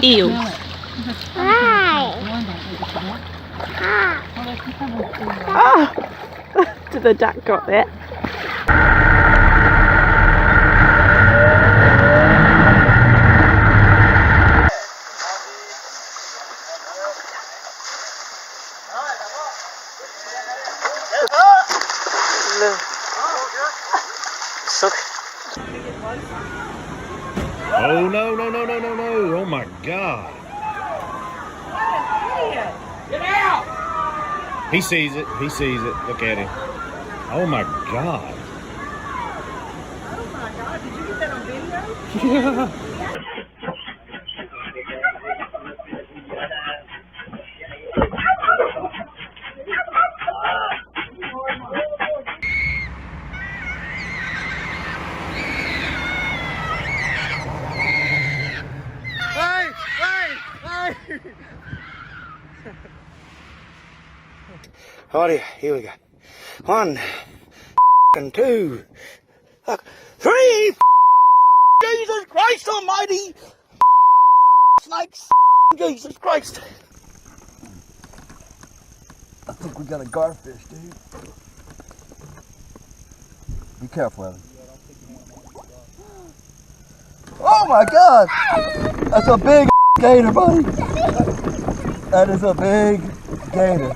Ew. Ah! The duck got that. Oh no, no, no, no, no, no. Oh my God. Get out! He sees it. He sees it. Look at him. Oh my God. Oh my God, did you get that on video? Yeah. Alrighty, here we go. 1 and 2 3. Jesus Christ Almighty! Snakes! Jesus Christ! I think we got a garfish, dude. Be careful, Evan. Oh my God! That's a big gator, buddy. That is a big gator.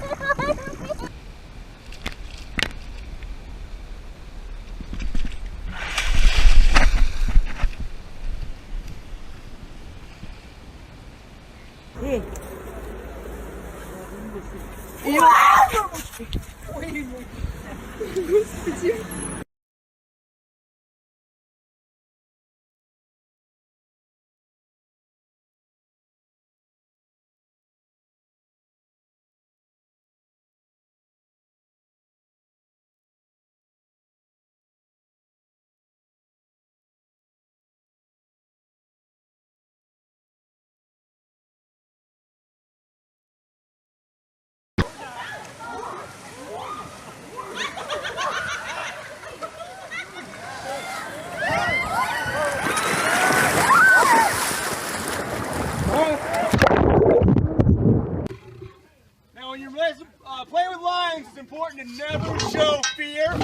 Now, when you're playing with lions, it's important to never show fear.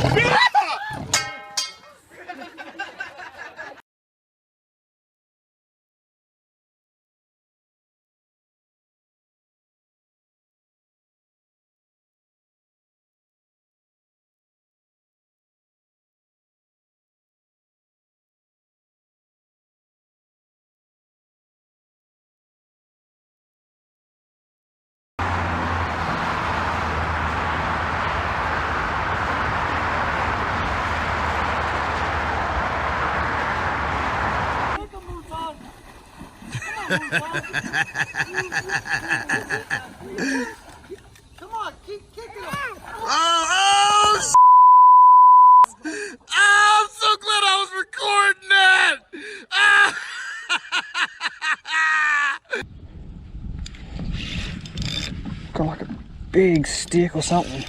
Come on, keep kicking him. Oh, I'm so glad I was recording that. Got like a big stick or something.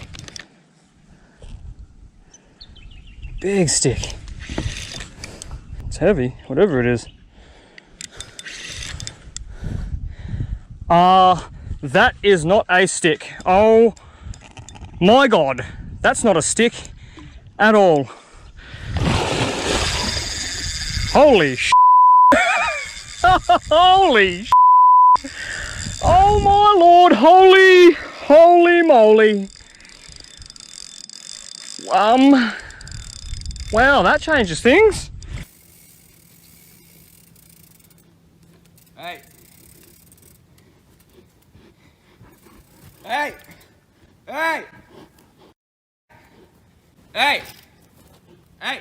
Big stick. It's heavy, whatever it is. That is not a stick. Oh my God, that's not a stick at all. Holy sh! Holy sh! Oh my Lord, holy moly. Wow, that changes things. Hey. Hey. Hey. Hey. Hey.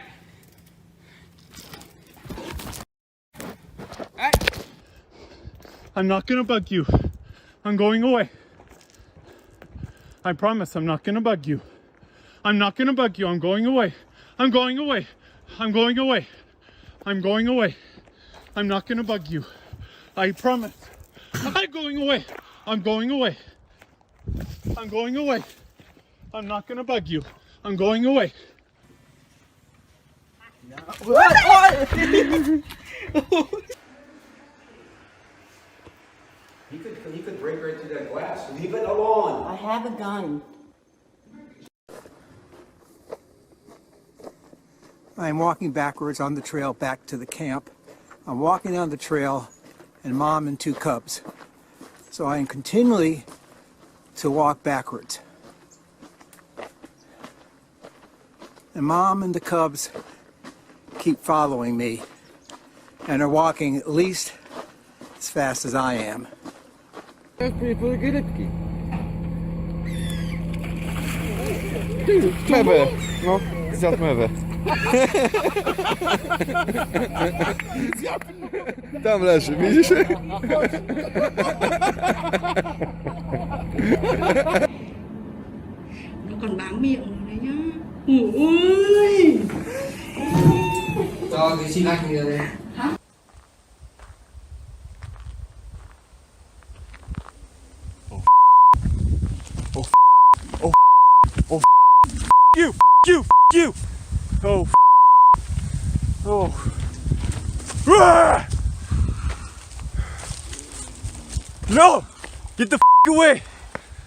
Hey. I'm not gonna bug you. I'm going away. I promise I'm not gonna bug you. I'm not gonna bug you. I'm going away. I'm going away. I'm going away. I'm going away. I'm not gonna bug you. I promise. I'm going away. I'm going away. I'm going away. I'm not gonna bug you. I'm going away. He could break right through that glass. Leave it alone. I have a gun. I'm walking backwards on the trail back to the camp. I'm walking down the trail and Mom and 2 cubs. So I am continually to walk backwards. And Mom and the cubs keep following me and are walking at least as fast as I am. Mewy. No, zjadł mewy. Tam leży, widzisz? nó còn bám miệng rồi đấy nhá. Ôi. Cho cái xin anh đây. Hả? You! Oh. Oh. Ah! No! Get the away!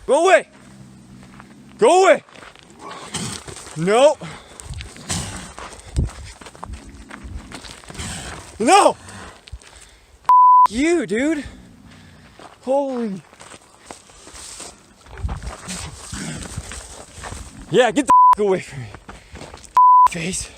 Go away! Go away! No! No! You, dude! Holy. Yeah, get the away from me. Face.